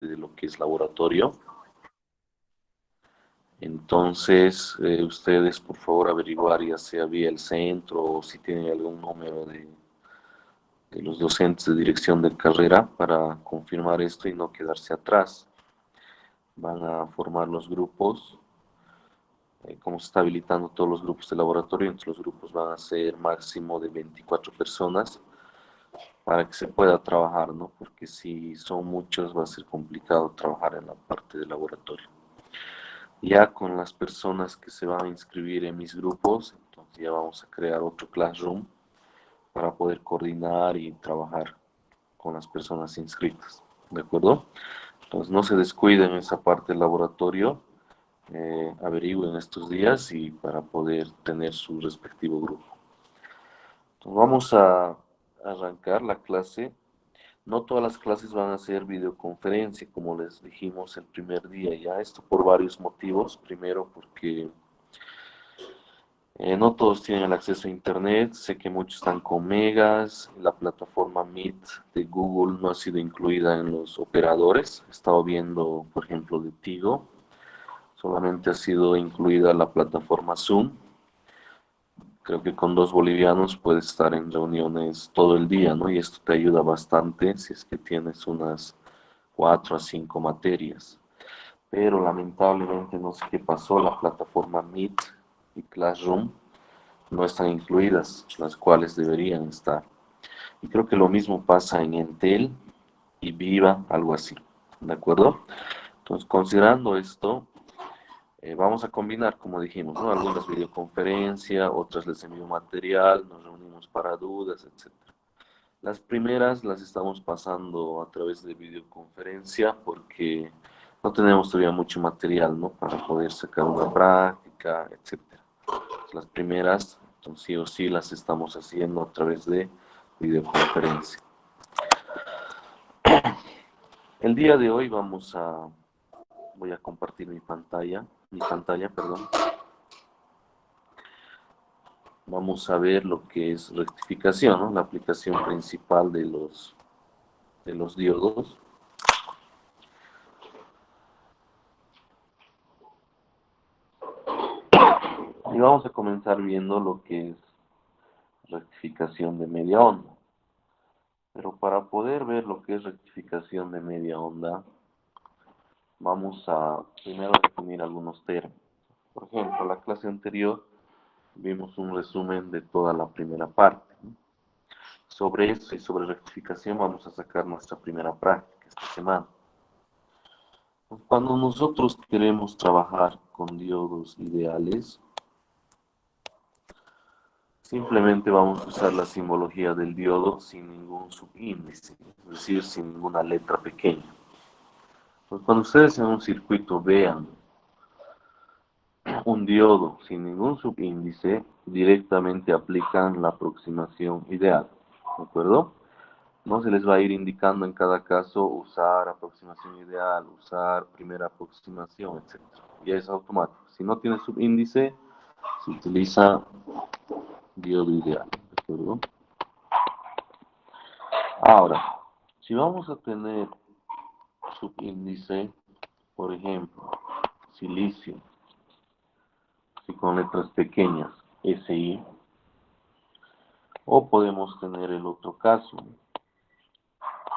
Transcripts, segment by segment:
de lo que es laboratorio. Entonces, ustedes por favor averiguar ya sea vía el centro o si tienen algún número de los docentes de dirección de carrera para confirmar esto y no quedarse atrás. Van a formar los grupos, como se está habilitando todos los grupos de laboratorio, entonces los grupos van a ser máximo de 24 personas para que se pueda trabajar, ¿no? Porque si son muchos va a ser complicado trabajar en la parte de laboratorio. Ya con las personas que se van a inscribir en mis grupos, entonces ya vamos a crear otro classroom para poder coordinar y trabajar con las personas inscritas, ¿de acuerdo? Entonces no se descuiden esa parte del laboratorio, averigüen estos días y para poder tener su respectivo grupo. Entonces vamos a arrancar la clase. No todas las clases van a ser videoconferencia, como les dijimos el primer día, ya esto por varios motivos. Primero, porque no todos tienen el acceso a Internet, sé que muchos están con megas, la plataforma Meet de Google no ha sido incluida en los operadores. He estado viendo, por ejemplo, de Tigo, solamente ha sido incluida la plataforma Zoom. Creo que con 2 bolivianos puedes estar en reuniones todo el día, ¿no? Y esto te ayuda bastante si es que tienes unas 4 a 5 materias. Pero lamentablemente no sé qué pasó, la plataforma Meet y Classroom no están incluidas, las cuales deberían estar. Y creo que lo mismo pasa en Entel y Viva, algo así. ¿De acuerdo? Entonces, considerando esto, vamos a combinar, como dijimos, ¿no? Algunas videoconferencias, otras les envío material, nos reunimos para dudas, etc. Las primeras las estamos pasando a través de videoconferencia porque no tenemos todavía mucho material, ¿no? Para poder sacar una práctica, etc. Las primeras, entonces, sí o sí las estamos haciendo a través de videoconferencia. El día de hoy voy a compartir mi pantalla, perdón. Vamos a ver lo que es rectificación, ¿no? La aplicación principal de los diodos. Y vamos a comenzar viendo lo que es rectificación de media onda. Pero para poder ver lo que es rectificación de media onda, vamos a primero definir algunos términos. Por ejemplo, la clase anterior vimos un resumen de toda la primera parte, ¿no? Sobre eso y sobre rectificación vamos a sacar nuestra primera práctica esta semana. Cuando nosotros queremos trabajar con diodos ideales, simplemente vamos a usar la simbología del diodo sin ningún subíndice, es decir, sin ninguna letra pequeña. Pues cuando ustedes en un circuito vean un diodo sin ningún subíndice, directamente aplican la aproximación ideal, ¿de acuerdo? No se les va a ir indicando en cada caso usar aproximación ideal, usar primera aproximación, etc. Ya es automático. Si no tiene subíndice, se utiliza diodo ideal, ¿de acuerdo? Ahora, si vamos a tener subíndice, por ejemplo, silicio, si con letras pequeñas, SI, o podemos tener el otro caso,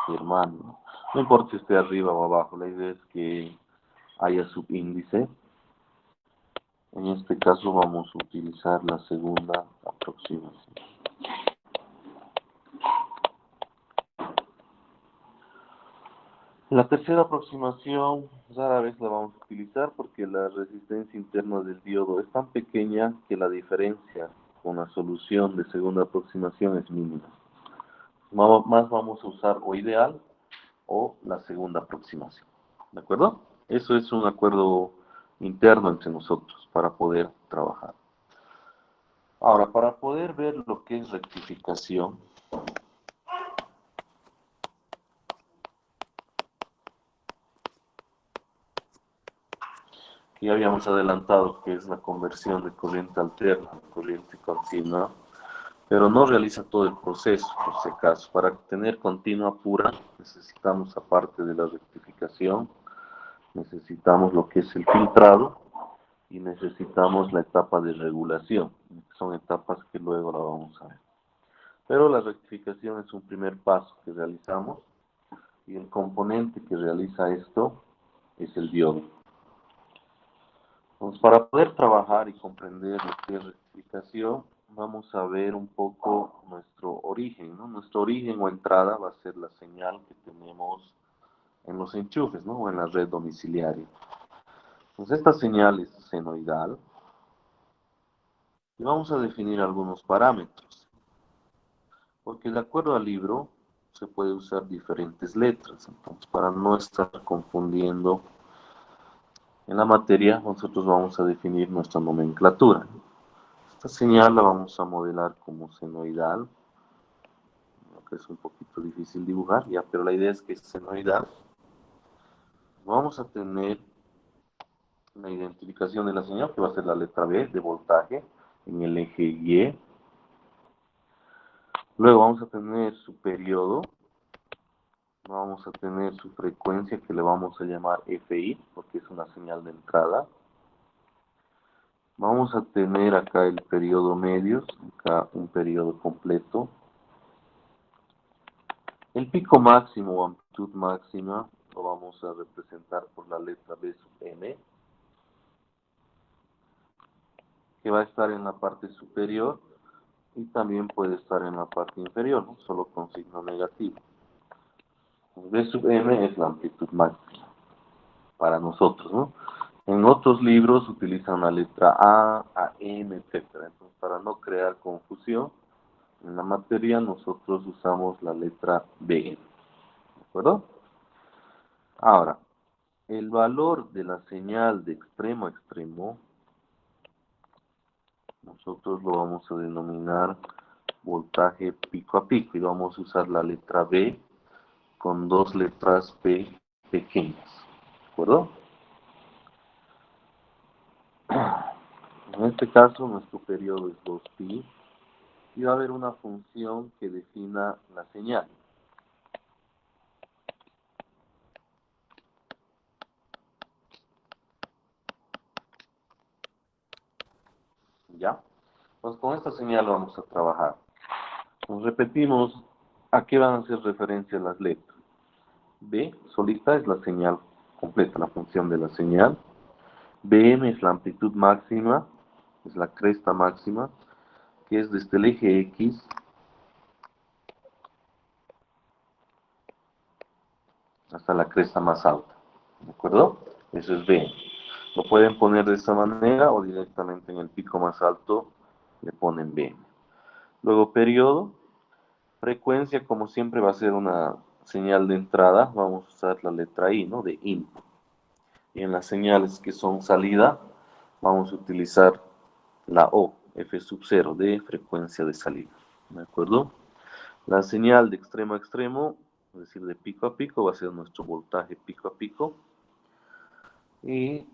germanio. No importa si esté arriba o abajo, la idea es que haya subíndice. En este caso vamos a utilizar la segunda aproximación. La tercera aproximación rara vez la vamos a utilizar porque la resistencia interna del diodo es tan pequeña que la diferencia con la solución de segunda aproximación es mínima. Más vamos a usar o ideal o la segunda aproximación. ¿De acuerdo? Eso es un acuerdo interno entre nosotros para poder trabajar. Ahora, para poder ver lo que es rectificación, que ya habíamos adelantado que es la conversión de corriente alterna a corriente continua, pero no realiza todo el proceso, por si acaso. Para tener continua pura necesitamos, aparte de la rectificación, necesitamos lo que es el filtrado y necesitamos la etapa de regulación. Son etapas que luego la vamos a ver. Pero la rectificación es un primer paso que realizamos y el componente que realiza esto es el diodo. Entonces, para poder trabajar y comprender lo que es rectificación, vamos a ver un poco nuestro origen, ¿no? Nuestro origen o entrada va a ser la señal que tenemos en los enchufes, ¿no? O en la red domiciliaria. Entonces, esta señal es senoidal y vamos a definir algunos parámetros, porque de acuerdo al libro se puede usar diferentes letras. Entonces, para no estar confundiendo en la materia, nosotros vamos a definir nuestra nomenclatura. Esta señal la vamos a modelar como senoidal, que es un poquito difícil dibujar, ya, pero la idea es que es senoidal. Vamos a tener una identificación de la señal, que va a ser la letra B de voltaje en el eje Y. Luego vamos a tener su periodo, vamos a tener su frecuencia, que le vamos a llamar FI, porque es una señal de entrada. Vamos a tener acá el periodo medios, acá un periodo completo. El pico máximo o amplitud máxima lo vamos a representar por la letra B sub M, que va a estar en la parte superior y también puede estar en la parte inferior, ¿no? Solo con signo negativo. B sub M es la amplitud máxima para nosotros, ¿no? En otros libros utilizan la letra A, AM, etcétera. Entonces, para no crear confusión, en la materia nosotros usamos la letra B, ¿de acuerdo? Ahora, el valor de la señal de extremo a extremo, nosotros lo vamos a denominar voltaje pico a pico y vamos a usar la letra B con dos letras P pequeñas, ¿de acuerdo? En este caso nuestro periodo es 2pi y va a haber una función que defina la señal. ¿Ya? Pues con esta señal vamos a trabajar. Nos repetimos a qué van a hacer referencia las letras. B solita es la señal completa, la función de la señal. Bm es la amplitud máxima, es la cresta máxima, que es desde el eje X hasta la cresta más alta. ¿De acuerdo? Eso es Bm. Lo pueden poner de esta manera o directamente en el pico más alto le ponen Bm. Luego periodo. Frecuencia, como siempre, va a ser una señal de entrada. Vamos a usar la letra I, ¿no? De input. Y en las señales que son salida, vamos a utilizar la O, F sub 0, de frecuencia de salida. ¿De acuerdo? La señal de extremo a extremo, es decir, de pico a pico, va a ser nuestro voltaje pico a pico. Y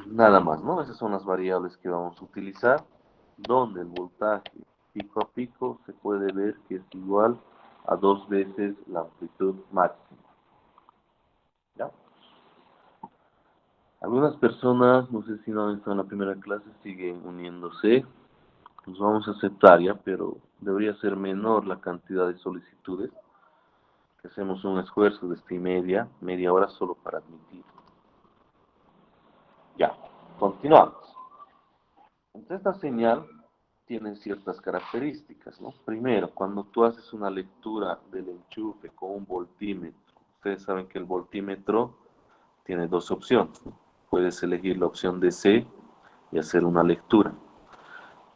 nada más, ¿no? Esas son las variables que vamos a utilizar, donde el voltaje pico a pico se puede ver que es igual a 2 veces la amplitud máxima. ¿Ya? Algunas personas, no sé si no han estado en la primera clase, siguen uniéndose. Los vamos a aceptar ya, pero debería ser menor la cantidad de solicitudes. Que hacemos un esfuerzo de media hora solo para admitir. Ya, continuamos. Entonces, esta señal tiene ciertas características, ¿no? Primero, cuando tú haces una lectura del enchufe con un voltímetro, ustedes saben que el voltímetro tiene dos opciones, ¿no? Puedes elegir la opción DC y hacer una lectura.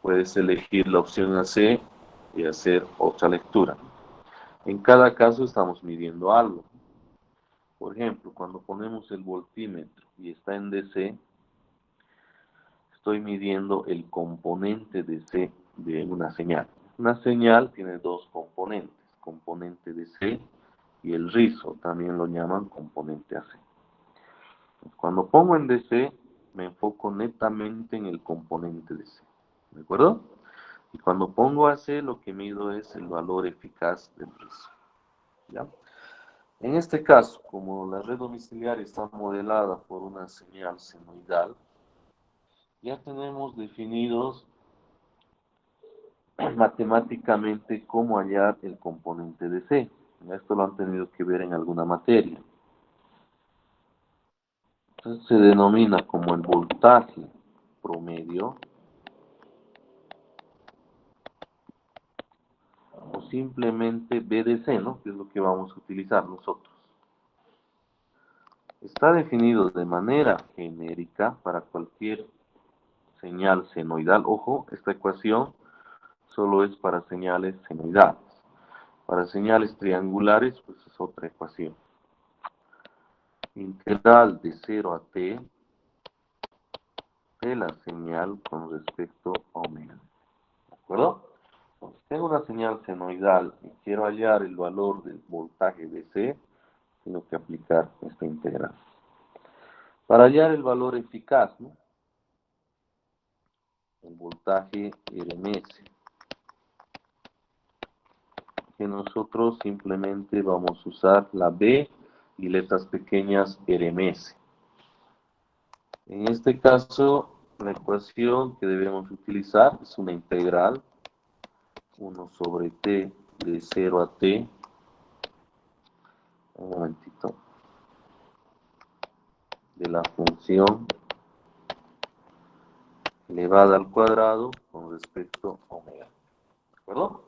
Puedes elegir la opción AC y hacer otra lectura. En cada caso estamos midiendo algo. Por ejemplo, cuando ponemos el voltímetro y está en DC, estoy midiendo el componente DC de una señal. Una señal tiene dos componentes, componente DC y el rizo, también lo llaman componente AC. Cuando pongo en DC, me enfoco netamente en el componente DC, ¿de acuerdo? Y cuando pongo AC, lo que mido es el valor eficaz del precio. ¿Ya? En este caso, como la red domiciliaria está modelada por una señal senoidal, ya tenemos definidos matemáticamente cómo hallar el componente de C. Esto lo han tenido que ver en alguna materia. Entonces se denomina como el voltaje promedio o simplemente BDC, ¿no? Que es lo que vamos a utilizar nosotros. Está definido de manera genérica para cualquier señal senoidal. Ojo, esta ecuación solo es para señales senoidales. Para señales triangulares, pues es otra ecuación. Integral de 0 a t de la señal con respecto a omega. ¿De acuerdo? Entonces, tengo una señal senoidal y quiero hallar el valor del voltaje de C, tengo que aplicar esta integral. Para hallar el valor eficaz, ¿no? El voltaje RMS, que nosotros simplemente vamos a usar la B y letras pequeñas RMS. En este caso, la ecuación que debemos utilizar es una integral 1 sobre t de 0 a t, un momentito, de la función elevada al cuadrado con respecto a omega. ¿De acuerdo?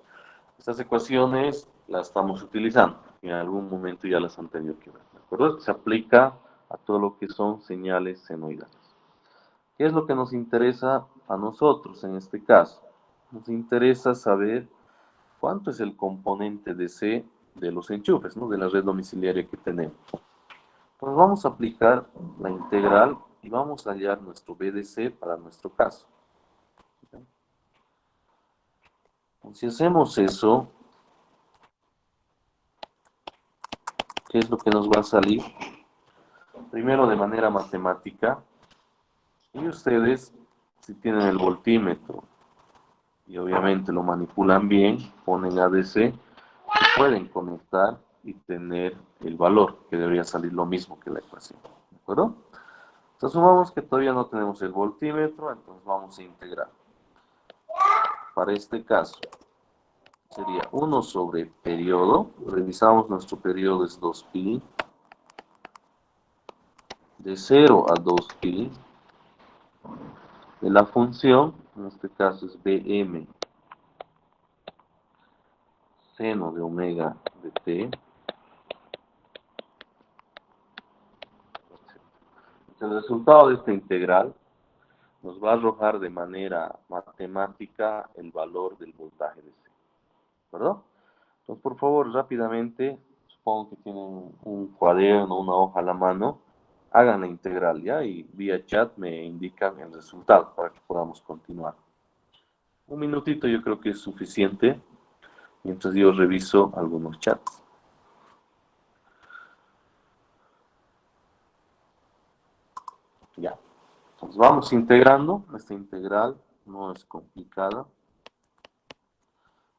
Estas ecuaciones las estamos utilizando. En algún momento ya las han tenido que ver. ¿De acuerdo? Esto se aplica a todo lo que son señales senoidales. ¿Qué es lo que nos interesa a nosotros en este caso? Nos interesa saber cuánto es el componente de C de los enchufes, ¿no? De la red domiciliaria que tenemos. Pues vamos a aplicar la integral y vamos a hallar nuestro BDC para nuestro caso. Si hacemos eso, ¿qué es lo que nos va a salir? Primero de manera matemática, y ustedes, si tienen el voltímetro y obviamente lo manipulan bien, ponen ADC, pueden conectar y tener el valor, que debería salir lo mismo que la ecuación. ¿De acuerdo? Entonces sumamos que todavía no tenemos el voltímetro, entonces vamos a integrar. Para este caso, sería 1 sobre periodo, revisamos nuestro periodo es 2pi, de 0 a 2pi, de la función, en este caso es Bm, seno de omega de t. El resultado de esta integral nos va a arrojar de manera matemática el valor del voltaje de C. ¿De acuerdo? Entonces, por favor, rápidamente, supongo que tienen un cuaderno, una hoja a la mano, hagan la integral ya y vía chat me indican el resultado para que podamos continuar. Un minutito yo creo que es suficiente mientras yo reviso algunos chats. Ya. Entonces vamos integrando. Esta integral no es complicada.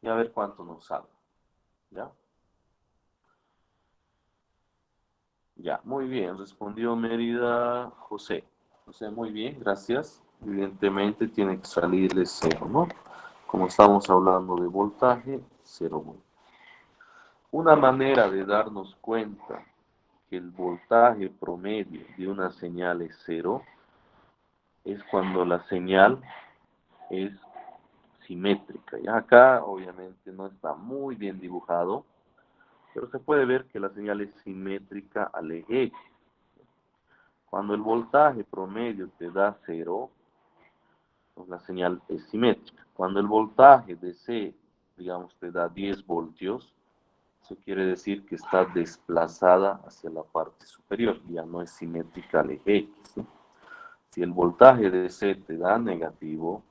Y a ver cuánto nos sale. ¿Ya? Ya, muy bien. Respondió Mérida José. José, muy bien, gracias. Evidentemente tiene que salirle 0, ¿no? Como estamos hablando de voltaje, 0 voltios. Una manera de darnos cuenta que el voltaje promedio de una señal es 0 es cuando la señal es simétrica. Ya acá obviamente no está muy bien dibujado, pero se puede ver que la señal es simétrica al eje X. Cuando el voltaje promedio te da 0, pues la señal es simétrica. Cuando el voltaje de C, digamos, te da 10 voltios, eso quiere decir que está desplazada hacia la parte superior, ya no es simétrica al eje X, ¿sí? Si el voltaje de C te da negativo,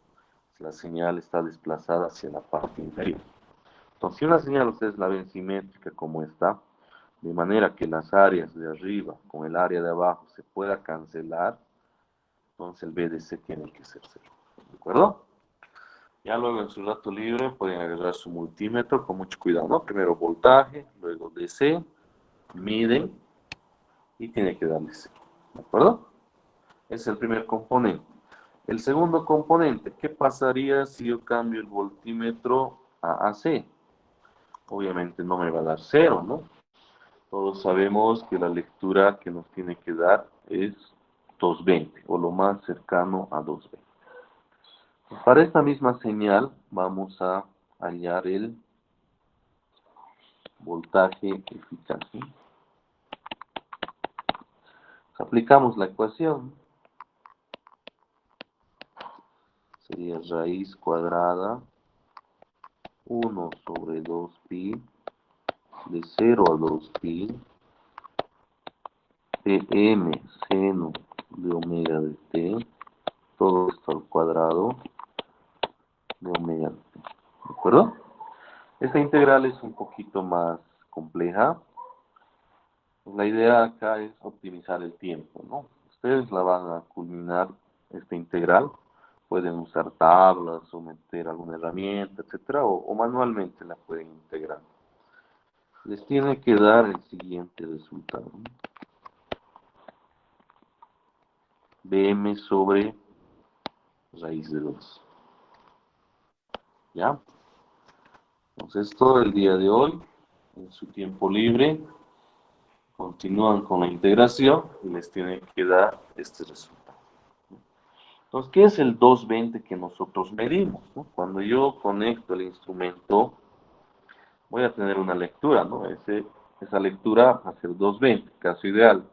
la señal está desplazada hacia la parte inferior. Entonces, si una señal ustedes la ven simétrica como está, de manera que las áreas de arriba con el área de abajo se pueda cancelar, entonces el BDC tiene que ser 0. ¿De acuerdo? Ya luego en su rato libre pueden agarrar su multímetro con mucho cuidado, ¿no? Primero voltaje, luego DC, miden y tiene que darle C, ¿de acuerdo? Ese es el primer componente. El segundo componente, ¿qué pasaría si yo cambio el voltímetro a AC? Obviamente no me va a dar cero, ¿no? Todos sabemos que la lectura que nos tiene que dar es 220 o lo más cercano a 220. Para esta misma señal vamos a hallar el voltaje eficaz. Aplicamos la ecuación, sería raíz cuadrada 1/2pi de 0 a 2pi Pm seno de omega de t, todo esto al cuadrado de omega de t. ¿De acuerdo? Esta integral es un poquito más compleja. La idea acá es optimizar el tiempo, ¿no? Ustedes la van a culminar esta integral. Pueden usar tablas o meter alguna herramienta, etcétera, o manualmente la pueden integrar. Les tiene que dar el siguiente resultado. Bm sobre raíz de 2. ¿Ya? Entonces, todo el día de hoy, en su tiempo libre, continúan con la integración y les tiene que dar este resultado. Entonces, ¿qué es el 220 que nosotros medimos? ¿No? Cuando yo conecto el instrumento, voy a tener una lectura, ¿no? Esa lectura va a ser 220, caso ideal.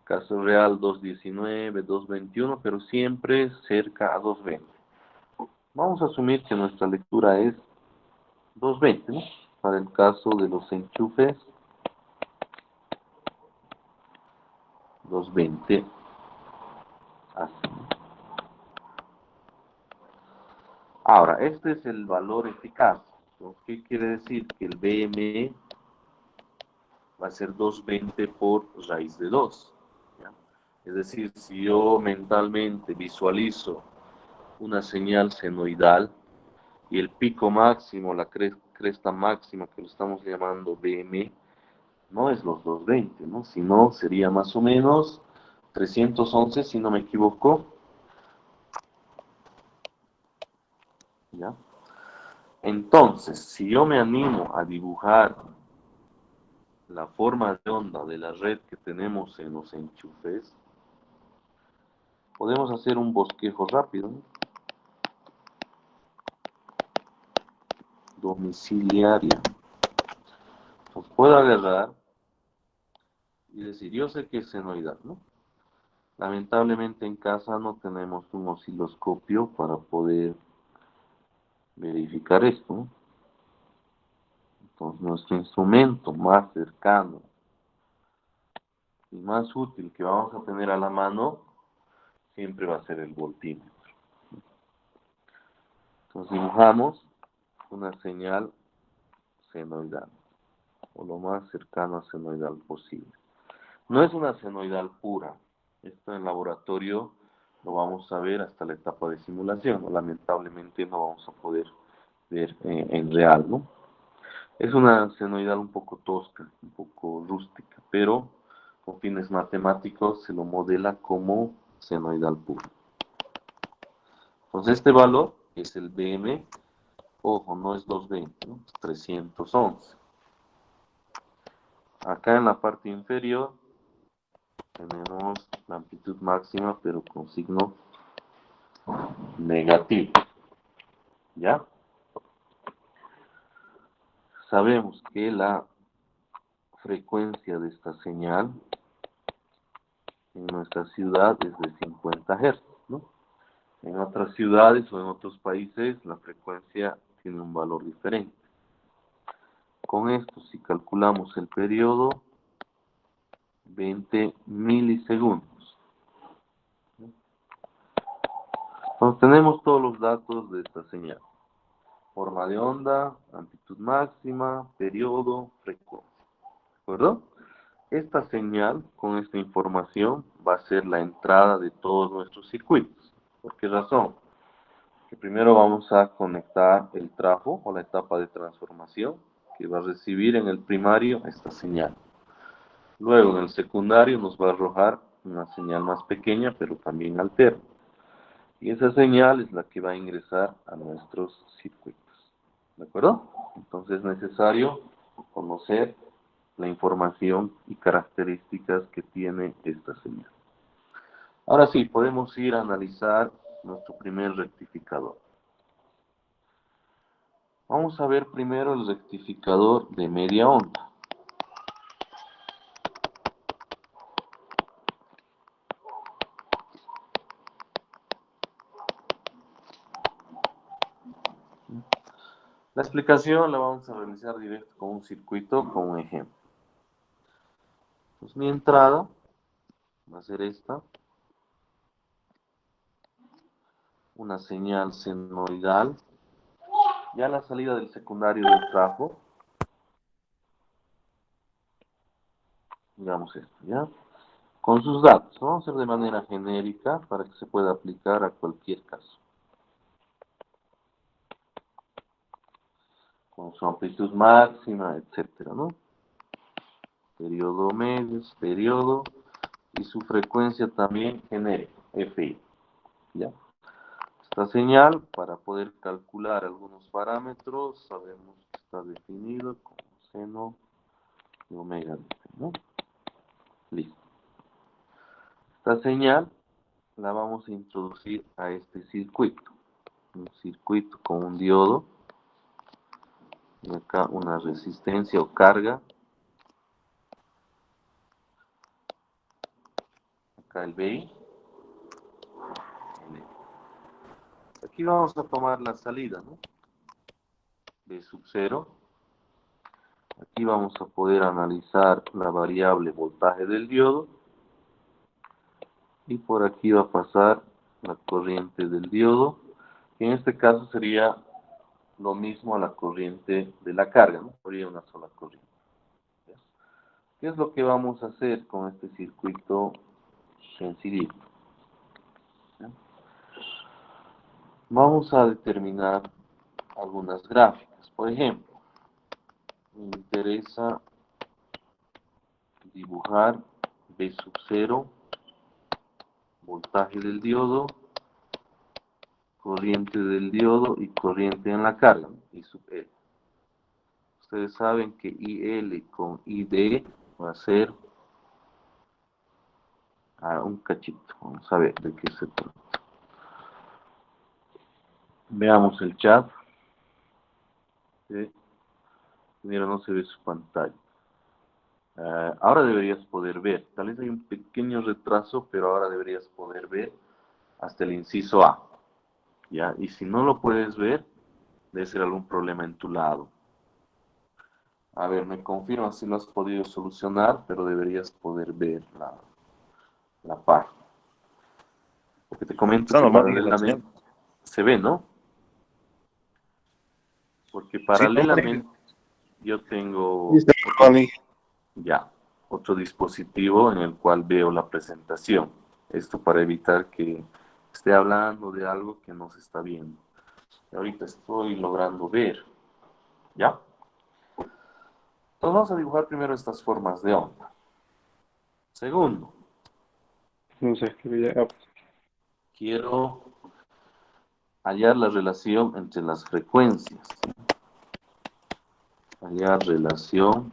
Caso real 219, 221, pero siempre cerca a 220. Vamos a asumir que nuestra lectura es 220, ¿no? Para el caso de los enchufes, 220 así. Ahora, este es el valor eficaz. ¿Qué quiere decir? Que el BM va a ser 220 por raíz de 2. ¿Ya? Es decir, si yo mentalmente visualizo una señal senoidal y el pico máximo, la cresta máxima que lo estamos llamando BM, no es los 220, ¿no? Sino sería más o menos 311, si no me equivoco. ¿Ya? Entonces, si yo me animo a dibujar la forma de onda de la red que tenemos en los enchufes, podemos hacer un bosquejo rápido, ¿no? Domiciliaria. Pues puedo agarrar y decir, yo sé que es senoidal, ¿no? Lamentablemente en casa no tenemos un osciloscopio para poder verificar esto, ¿no? Entonces nuestro instrumento más cercano y más útil que vamos a tener a la mano siempre va a ser el voltímetro. Entonces dibujamos una señal senoidal, o lo más cercano a senoidal posible. No es una senoidal pura. Esto en laboratorio lo vamos a ver hasta la etapa de simulación. Lamentablemente no vamos a poder ver en real, ¿no? Es una senoidal un poco tosca, un poco rústica, pero con fines matemáticos se lo modela como senoidal pura. Entonces este valor es el BM, ojo, no es 220, ¿no? Es 311. Acá en la parte inferior tenemos la amplitud máxima, pero con signo negativo. ¿Ya? Sabemos que la frecuencia de esta señal en nuestra ciudad es de 50 Hz, ¿no? En otras ciudades o en otros países la frecuencia tiene un valor diferente. Con esto, si calculamos el periodo, 20 milisegundos. Entonces tenemos todos los datos de esta señal. Forma de onda, amplitud máxima, periodo, frecuencia. ¿De acuerdo? Esta señal, con esta información, va a ser la entrada de todos nuestros circuitos. ¿Por qué razón? que primero vamos a conectar el trafo o la etapa de transformación que va a recibir en el primario esta señal. Luego en el secundario nos va a arrojar una señal más pequeña pero también alterna. Y esa señal es la que va a ingresar a nuestros circuitos. ¿De acuerdo? Entonces es necesario conocer la información y características que tiene esta señal. Ahora sí, podemos ir a analizar nuestro primer rectificador. Vamos a ver primero el rectificador de media onda. La explicación la vamos a realizar directo con un circuito, con un ejemplo. Pues mi entrada va a ser esta, una señal senoidal, ya la salida del secundario del trafo, digamos esto, ¿ya? Con sus datos, vamos a hacer de manera genérica para que se pueda aplicar a cualquier caso. Con su amplitud máxima, etcétera, ¿no? Periodo medio, periodo, y su frecuencia también genérica, FI, ¿ya? Esta señal, para poder calcular algunos parámetros, sabemos que está definido como seno de omega de F, ¿no? Listo. Esta señal la vamos a introducir a este circuito. Un circuito con un diodo. Y acá una resistencia o carga. Acá el BI. Aquí vamos a tomar la salida, ¿no? B sub 0. Aquí vamos a poder analizar la variable voltaje del diodo. Y por aquí va a pasar la corriente del diodo, que en este caso sería lo mismo a la corriente de la carga, ¿no? Sería una sola corriente. ¿Qué es lo que vamos a hacer con este circuito sencillito? ¿Ya? Vamos a determinar algunas gráficas. Por ejemplo, me interesa dibujar B sub 0, voltaje del diodo, corriente del diodo y corriente en la carga, ¿no? I sub L. Ustedes saben que IL con ID va a ser un cachito. Vamos a ver de qué se trata. Veamos el chat. Mira, no se ve su pantalla. Ahora deberías poder ver. Tal vez hay un pequeño retraso, pero ahora deberías poder ver hasta el inciso A. ¿Ya? Y si no lo puedes ver, debe ser algún problema en tu lado. A ver, me confirma si lo has podido solucionar, pero deberías poder ver la parte. Porque te comento Está que normal, Miguel, la señal. paralelamente se ve, ¿no? Porque Sí, normal, Miguel. paralelamente yo Sí, tengo está normal, Miguel. otro dispositivo en el cual veo la presentación. Esto para evitar que esté hablando de algo que no se está viendo. Y ahorita estoy logrando ver, ¿ya? Entonces vamos a dibujar primero estas formas de onda. Segundo, No sé, escribí. quiero hallar la relación entre las frecuencias. Hallar relación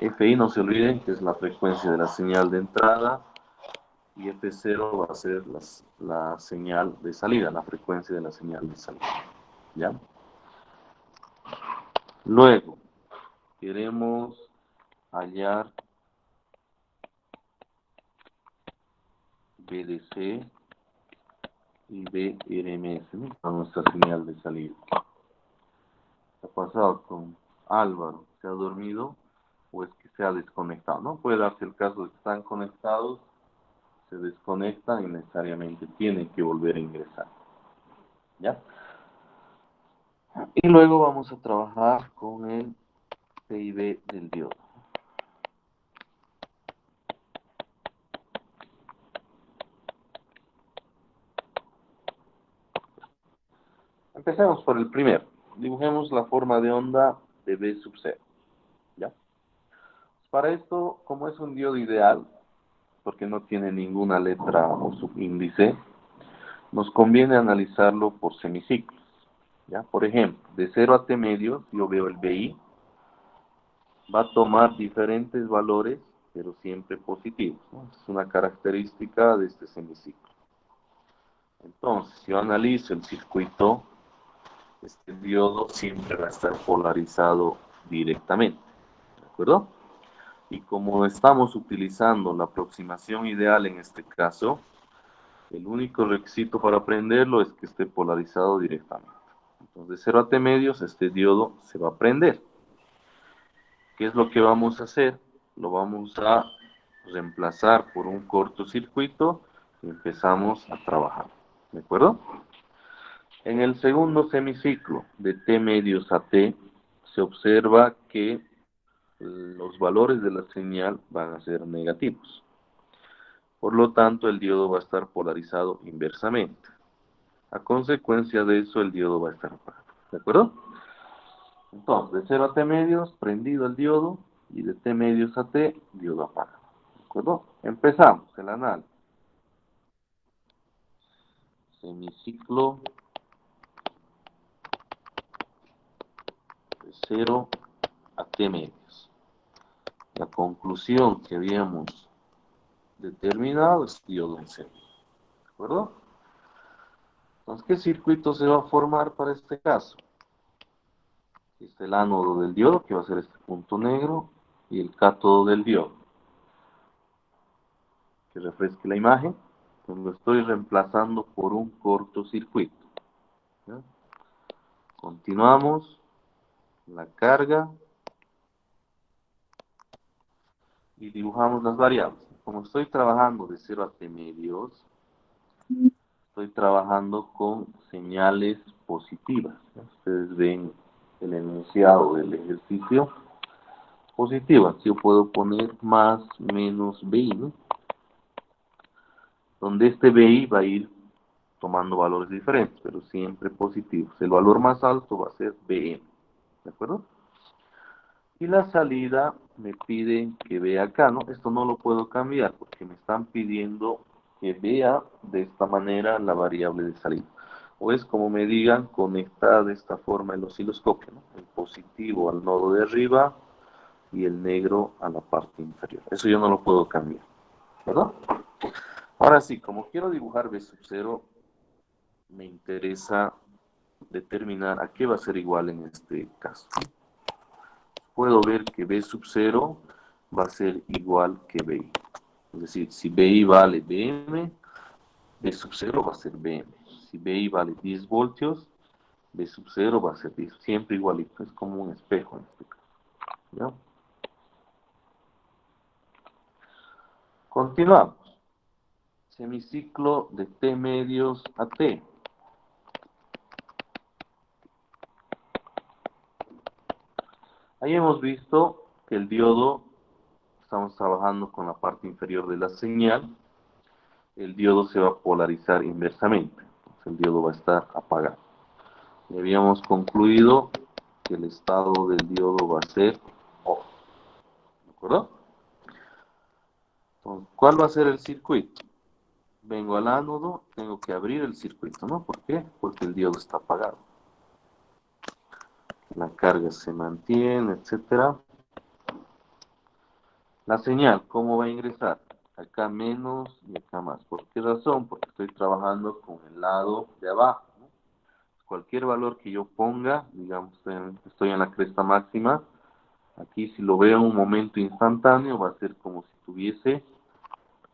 FI, no se olviden que es la frecuencia de la señal de entrada, y F0 va a ser la señal de salida, la frecuencia de la señal de salida. ¿Ya? Luego, queremos hallar BDC y BRMS, ¿no? Para nuestra señal de salida. ¿Qué ha pasado con Álvaro? ¿Se ha dormido o es que se ha desconectado? ¿No? Puede darse el caso de que están conectados, se desconectan y necesariamente tienen que volver a ingresar. ¿Ya? Y luego vamos a trabajar con el PIB del diodo. Empecemos por el primero. Dibujemos la forma de onda de B sub 0. ¿Ya? Para esto, como es un diodo ideal, porque no tiene ninguna letra o subíndice, nos conviene analizarlo por semiciclos. ¿Ya? Por ejemplo, de 0 a T medios, yo veo el BI, va a tomar diferentes valores, pero siempre positivos, ¿no? Es una característica de este semiciclo. Entonces, si yo analizo el circuito, este diodo siempre va a estar polarizado directamente, ¿de acuerdo? Y como estamos utilizando la aproximación ideal en este caso, el único requisito para prenderlo es que esté polarizado directamente. Entonces, de 0 a T medios, este diodo se va a prender. ¿Qué es lo que vamos a hacer? Lo vamos a reemplazar por un cortocircuito y empezamos a trabajar. ¿De acuerdo? En el segundo semiciclo, de T medios a T, se observa que los valores de la señal van a ser negativos. Por lo tanto, el diodo va a estar polarizado inversamente. A consecuencia de eso, el diodo va a estar apagado. ¿De acuerdo? Entonces, de 0 a T medios, prendido el diodo, y de T medios a T, diodo apagado. ¿De acuerdo? Empezamos el análisis. Semiciclo de 0 a T medios. La conclusión que habíamos determinado es diodo en serie. ¿De acuerdo? Entonces, ¿qué circuito se va a formar para este caso? Este es el ánodo del diodo, que va a ser este punto negro, y el cátodo del diodo. Que refresque la imagen, pues lo estoy reemplazando por un cortocircuito. ¿Ya? Continuamos la carga y dibujamos las variables. Como estoy trabajando de 0 a T medios, estoy trabajando con señales positivas. ¿Ya? Ustedes ven el enunciado del ejercicio positiva. Yo puedo poner más, menos, BI, ¿no? Donde este BI va a ir tomando valores diferentes, pero siempre positivos. El valor más alto va a ser BM, ¿de acuerdo? Y la salida me piden que vea acá, ¿no? Esto no lo puedo cambiar porque me están pidiendo que vea de esta manera la variable de salida. O es como me digan, conectar de esta forma el osciloscopio, ¿no? El positivo al nodo de arriba y el negro a la parte inferior. Eso yo no lo puedo cambiar, ¿verdad? Ahora sí, como quiero dibujar B sub 0, me interesa determinar a qué va a ser igual en este caso. Puedo ver que B sub 0 va a ser igual que BI. Es decir, si BI vale BM, B sub 0 va a ser BM. Si BI vale 10 voltios, B sub 0 va a ser 10. Siempre igualito, es como un espejo en este caso. ¿Ya? Continuamos. Semiciclo de T medios a T. Ahí hemos visto que el diodo, estamos trabajando con la parte inferior de la señal, el diodo se va a polarizar inversamente. Entonces el diodo va a estar apagado. Y habíamos concluido que el estado del diodo va a ser off. ¿De acuerdo? Entonces, ¿cuál va a ser el circuito? Vengo al ánodo, tengo que abrir el circuito, ¿no? ¿Por qué? Porque el diodo está apagado. La carga se mantiene, etcétera. La señal, ¿cómo va a ingresar? Acá menos y acá más. ¿Por qué razón? Porque estoy trabajando con el lado de abajo, ¿no? Cualquier valor que yo ponga, digamos, estoy en la cresta máxima, aquí si lo veo en un momento instantáneo va a ser como si tuviese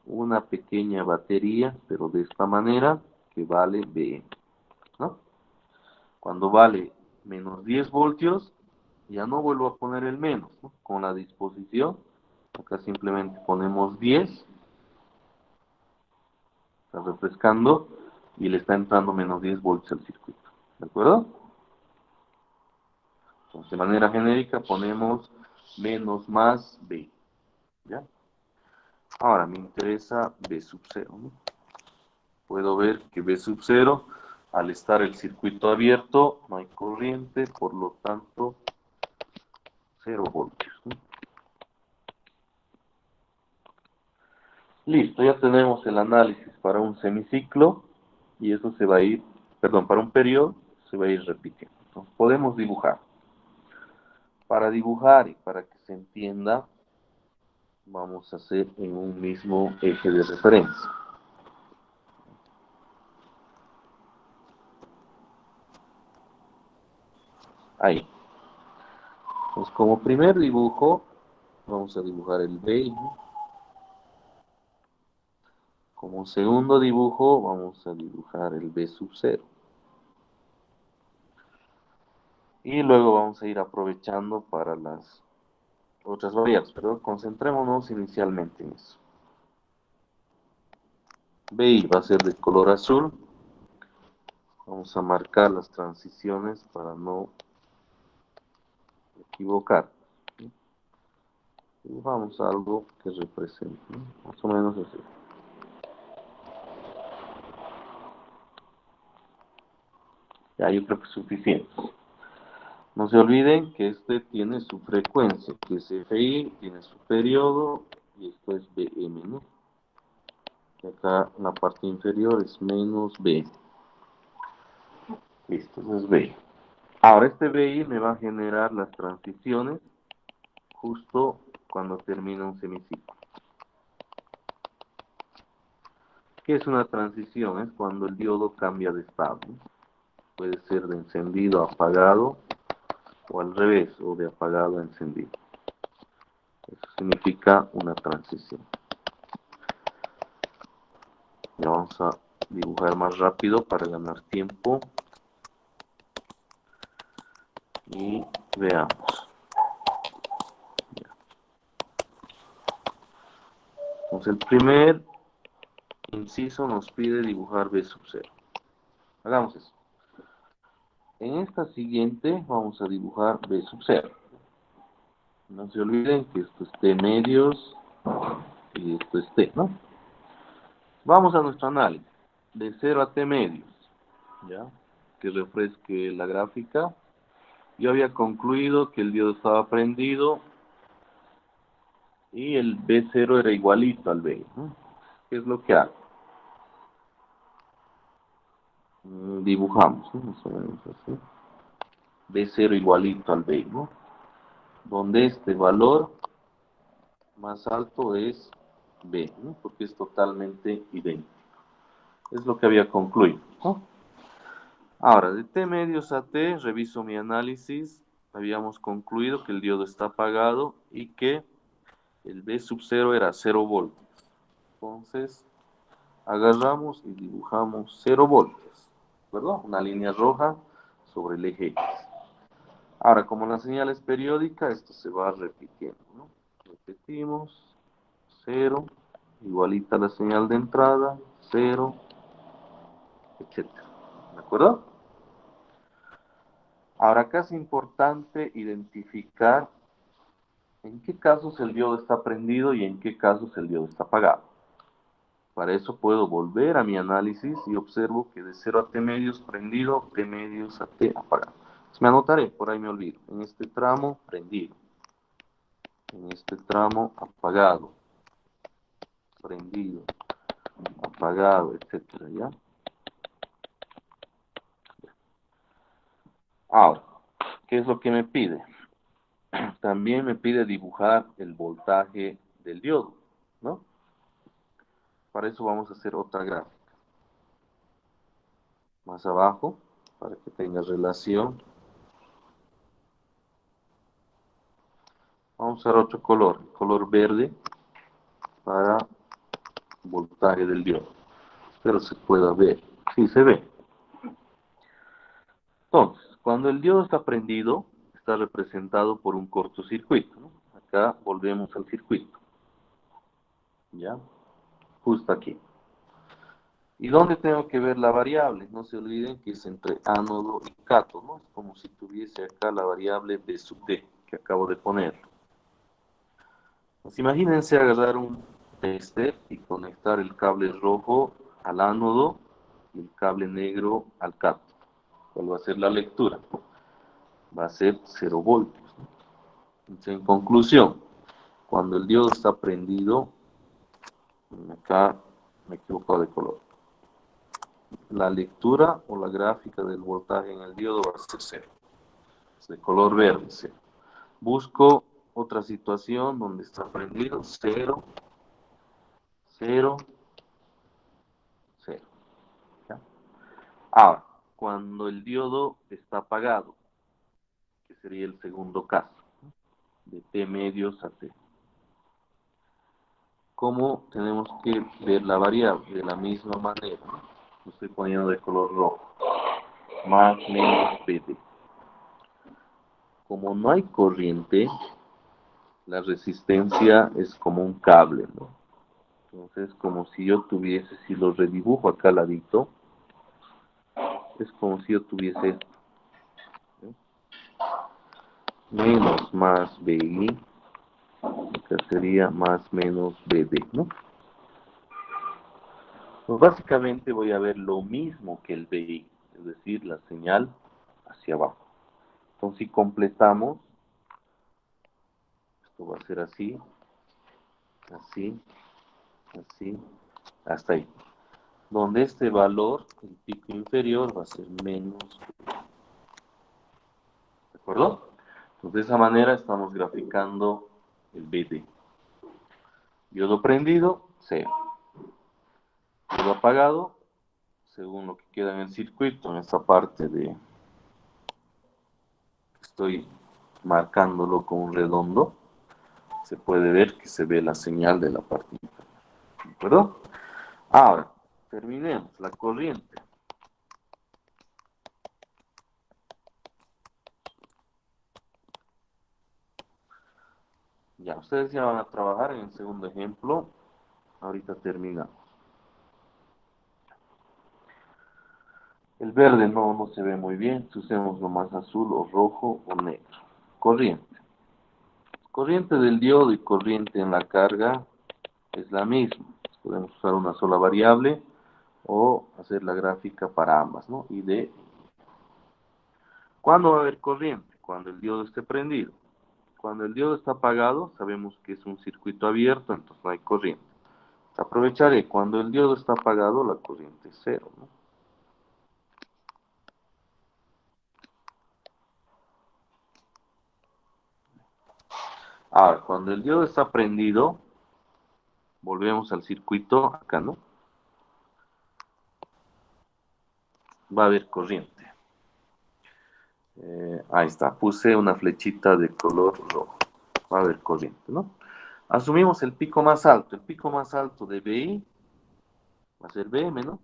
una pequeña batería, pero de esta manera, que vale BM, ¿no? Cuando vale menos 10 voltios, ya no vuelvo a poner el menos, ¿no? Con la disposición, acá simplemente ponemos 10, está refrescando, y le está entrando menos 10 voltios al circuito, ¿de acuerdo? Entonces, de manera genérica ponemos menos más B, ¿ya? Ahora me interesa B sub 0, ¿no? Puedo ver que B sub 0 Al estar el circuito abierto, no hay corriente, por lo tanto, 0 voltios, ¿no? Listo, ya tenemos el análisis para un semiciclo y eso se va a ir, perdón, para un periodo se va a ir repitiendo. Entonces, podemos dibujar. Para dibujar y para que se entienda, vamos a hacer en un mismo eje de referencia. Ahí. Entonces, como primer dibujo, vamos a dibujar el B. Como segundo dibujo, vamos a dibujar el B sub 0. Y luego vamos a ir aprovechando para las otras variables, pero concentrémonos inicialmente en eso. BI va a ser de color azul. Vamos a marcar las transiciones para no equivocar. Dibujamos algo que represente, ¿no? Más o menos así. Ya, yo creo que es suficiente. No se olviden que este tiene su frecuencia, que es FI, tiene su periodo, y esto es BM, ¿no? Y acá la parte inferior es menos B. Listo, eso es BI. Ahora este BI me va a generar las transiciones justo cuando termina un semiciclo. ¿Qué es una transición? Es cuando el diodo cambia de estado, ¿no? Puede ser de encendido a apagado, o al revés, o de apagado a encendido. Eso significa una transición. Ya vamos a dibujar más rápido para ganar tiempo. Y veamos. Entonces el primer inciso nos pide dibujar B sub 0. Hagamos eso. En esta siguiente vamos a dibujar B sub 0. No se olviden que esto es T medios y esto es T, ¿no? Vamos a nuestro análisis. De 0 a T medios. ¿Ya? Que refresque la gráfica. Yo había concluido que el diodo estaba prendido y el B0 era igualito al B, ¿no? ¿Qué es lo que hago? Dibujamos, ¿no? Más o menos así. B0 igualito al B, ¿no? Donde este valor más alto es B, ¿no? Porque es totalmente idéntico. Es lo que había concluido, ¿no? Ahora, de T medios a T, reviso mi análisis. Habíamos concluido que el diodo está apagado y que el B sub 0 era 0 voltios. Entonces, agarramos y dibujamos 0 voltios, ¿verdad? Una línea roja sobre el eje X. Ahora, como la señal es periódica, esto se va repitiendo, ¿no? Repetimos, 0, igualita la señal de entrada, 0, etcétera. ¿De acuerdo? Ahora, acá es importante identificar en qué casos el diodo está prendido y en qué casos el diodo está apagado. Para eso puedo volver a mi análisis y observo que de 0 a T medios prendido, T medios a T apagado. Entonces me anotaré, por ahí me olvido. En este tramo, prendido. En este tramo, apagado. Prendido. Apagado, etcétera, ¿ya? Ahora, ¿qué es lo que me pide? También me pide dibujar el voltaje del diodo, ¿no? Para eso vamos a hacer otra gráfica. Más abajo, para que tenga relación. Vamos a usar otro color, color verde, para voltaje del diodo. Espero se pueda ver. Sí, se ve. Entonces, cuando el diodo está prendido, está representado por un cortocircuito, ¿no? Acá volvemos al circuito. ¿Ya? Justo aquí. ¿Y dónde tengo que ver la variable? No se olviden que es entre ánodo y cátodo, ¿no? Es como si tuviese acá la variable B sub D, que acabo de poner. Pues imagínense agarrar un tester y conectar el cable rojo al ánodo y el cable negro al CAT. ¿Cuál va a ser la lectura? Va a ser 0 voltios. Entonces, en conclusión, cuando el diodo está prendido, acá me he equivocado de color, la lectura o la gráfica del voltaje en el diodo va a ser 0. Es de color verde, 0. Busco otra situación donde está prendido, 0, 0, 0. ¿Ya? Ahora, cuando el diodo está apagado, que sería el segundo caso, de T medios a T. ¿Cómo tenemos que ver la variable? De la misma manera, ¿no? Lo estoy poniendo de color rojo. Más menos PD. Como no hay corriente, la resistencia es como un cable, ¿no? Entonces, como si yo tuviese, si lo redibujo acá al ladito, es como si yo tuviese esto, ¿no? Menos más BI, que sería más menos BD, ¿no? Pues básicamente voy a ver lo mismo que el BI, es decir, la señal hacia abajo. Entonces, si completamos, esto va a ser así, así, así, hasta ahí. Donde este valor, el pico inferior, va a ser menos. ¿De acuerdo? Entonces, de esa manera estamos graficando el BD. Diodo prendido, 0. Diodo apagado, según lo que queda en el circuito, en esta parte de... Estoy marcándolo con un redondo. Se puede ver que se ve la señal de la parte inferior. ¿De acuerdo? Ahora, terminemos. La corriente. Ya, ustedes ya van a trabajar en el segundo ejemplo. Ahorita terminamos. El verde no se ve muy bien. Si usemos lo más azul o rojo o negro. Corriente. Corriente del diodo y corriente en la carga es la misma. Podemos usar una sola variable o hacer la gráfica para ambas, ¿no? Y de... ¿Cuándo va a haber corriente? Cuando el diodo esté prendido. Cuando el diodo está apagado, sabemos que es un circuito abierto, entonces no hay corriente. Aprovecharé, cuando el diodo está apagado, la corriente es 0, ¿no? Ahora, cuando el diodo está prendido, volvemos al circuito, acá, ¿no? Va a haber corriente. Ahí está, puse una flechita de color rojo. Va a haber corriente, ¿no? Asumimos el pico más alto. El pico más alto de BI va a ser BM, ¿no?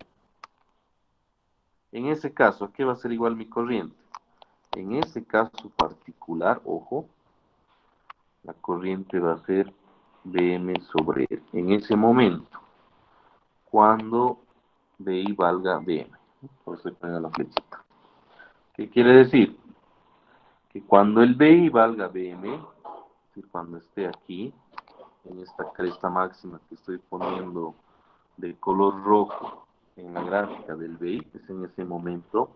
En ese caso, ¿a qué va a ser igual mi corriente? En ese caso particular, ojo, la corriente va a ser BM sobre R. En ese momento, cuando BI valga BM. Por eso estoy poniendo la flechita. ¿Qué quiere decir? Que cuando el BI valga BM, es decir, cuando esté aquí, en esta cresta máxima que estoy poniendo de color rojo en la gráfica del BI, es en ese momento,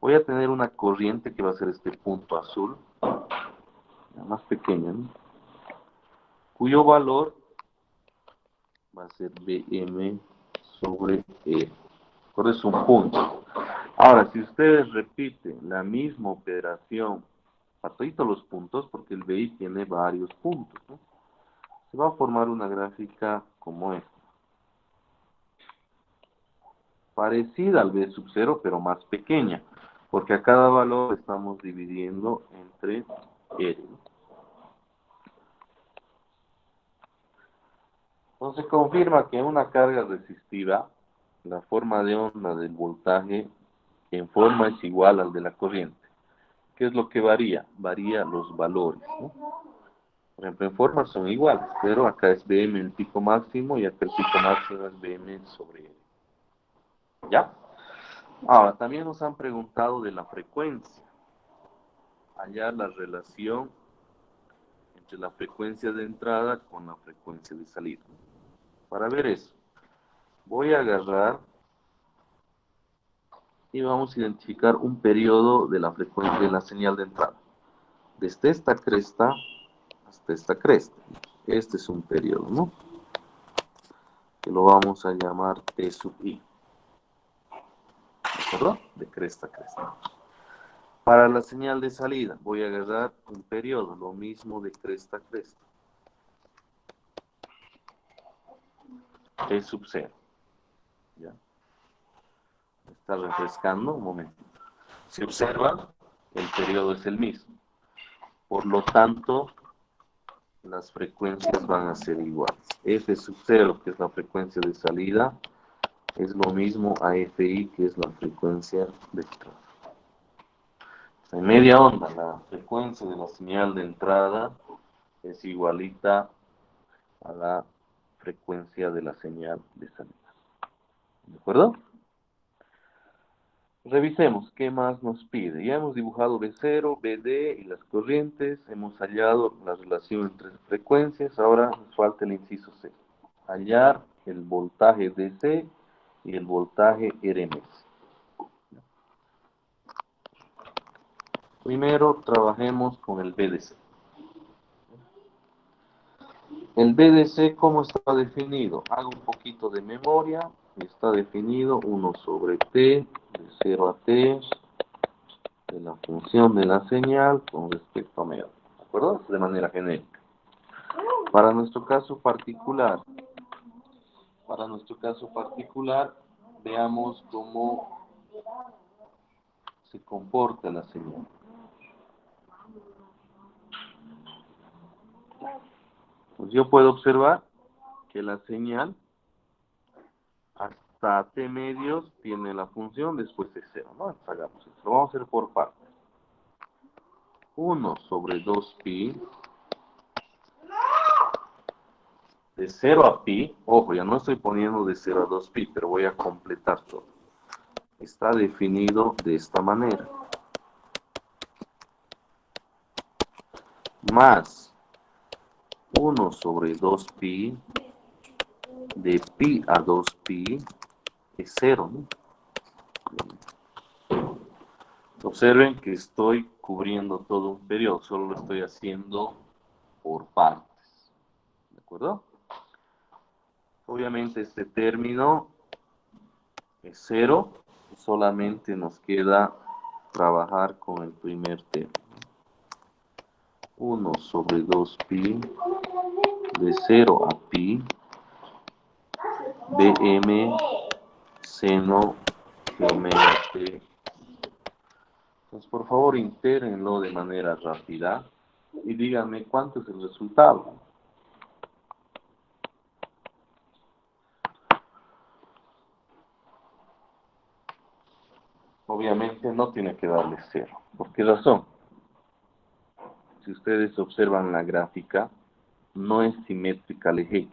voy a tener una corriente que va a ser este punto azul, la más pequeña, ¿no? Cuyo valor va a ser BM sobre E. Por eso un punto. Ahora, si ustedes repiten la misma operación para todos los puntos, porque el BI tiene varios puntos, ¿no? Se va a formar una gráfica como esta. Parecida al B sub 0, pero más pequeña, porque a cada valor estamos dividiendo entre R. Entonces confirma que una carga resistiva, la forma de onda del voltaje en forma es igual al de la corriente. ¿Qué es lo que varía? Varía los valores, ¿no? Por ejemplo, en forma son iguales, pero acá es BM el pico máximo y acá el pico máximo es BM sobre L. ¿Ya? Ahora, también nos han preguntado de la frecuencia. Hallar la relación entre la frecuencia de entrada con la frecuencia de salida. Para ver eso, voy a agarrar y vamos a identificar un periodo de la frecuencia de la señal de entrada. Desde esta cresta hasta esta cresta. Este es un periodo, ¿no? Que lo vamos a llamar T sub I. ¿De acuerdo? De cresta a cresta. Para la señal de salida voy a agarrar un periodo, lo mismo de cresta a cresta. T sub 0. ¿Ya? Está refrescando un momento. Si observan, el periodo es el mismo. Por lo tanto, las frecuencias van a ser iguales. F sub 0, que es la frecuencia de salida, es lo mismo a Fi, que es la frecuencia de entrada. En media onda, la frecuencia de la señal de entrada es igualita a la frecuencia de la señal de salida. ¿De acuerdo? Revisemos qué más nos pide. Ya hemos dibujado B0, BD y las corrientes. Hemos hallado la relación entre frecuencias. Ahora nos falta el inciso C. Hallar el voltaje DC y el voltaje RMS. Primero trabajemos con el BDC. El BDC, ¿cómo está definido? Hago un poquito de memoria. Está definido 1 sobre T, de 0 a T, de la función de la señal con respecto a omega. ¿De acuerdo? De manera genérica. Para nuestro caso particular, veamos cómo se comporta la señal. Pues yo puedo observar que la señal hasta T medios tiene la función después de 0, ¿no? Entonces hagamos eso. Lo vamos a hacer por partes. 1 sobre 2pi de 0 a pi, ojo, ya no estoy poniendo de 0 a 2pi, pero voy a completar todo. Está definido de esta manera. Más 1 sobre 2pi de pi a 2pi es 0, ¿no? Observen que estoy cubriendo todo un periodo, solo lo estoy haciendo por partes. ¿De acuerdo? Obviamente este término es 0, solamente nos queda trabajar con el primer término. 1 sobre 2pi de 0 a pi Bm seno de omega t. Entonces, por favor, intégrenlo de manera rápida y díganme cuánto es el resultado. Obviamente no tiene que darle 0. ¿Por qué razón? Si ustedes observan la gráfica, no es simétrica al eje X.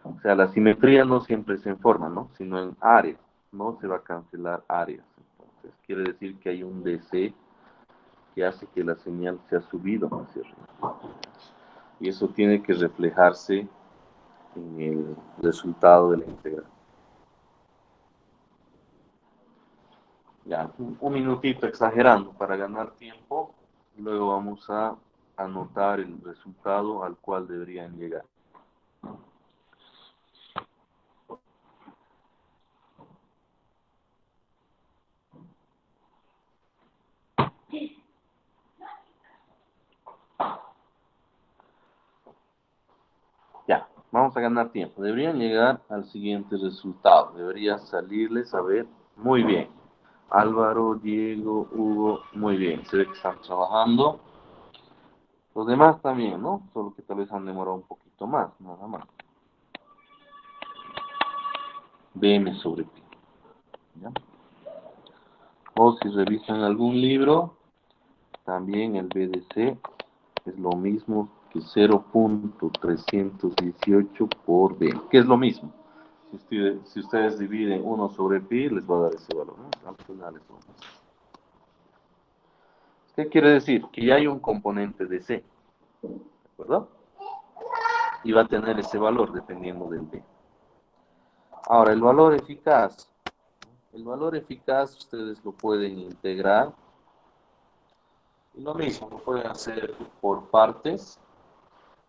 O sea, la simetría no siempre es en forma, ¿no? Sino en áreas. No se va a cancelar áreas. Entonces, quiere decir que hay un DC que hace que la señal sea subido hacia arriba. Y eso tiene que reflejarse en el resultado de la integral. Ya, un minutito exagerando para ganar tiempo. Luego vamos a anotar el resultado al cual deberían llegar. Ya, vamos a ganar tiempo. Deberían llegar al siguiente resultado. Debería salirles a ver muy bien. Álvaro, Diego, Hugo, muy bien. Se ve que están trabajando. Los demás también, ¿no? Solo que tal vez han demorado un poquito más, nada más. BM sobre pi. ¿Ya? O si revisan algún libro, también el BDC es lo mismo que 0.318 por B, que es lo mismo. Si ustedes dividen 1 sobre pi, les va a dar ese valor, ¿no? Al final es lo mismo. ¿Qué quiere decir? Que ya hay un componente de C, ¿de acuerdo? Y va a tener ese valor dependiendo del B. Ahora, el valor eficaz El valor eficaz ustedes lo pueden integrar. Y lo mismo, lo pueden hacer por partes.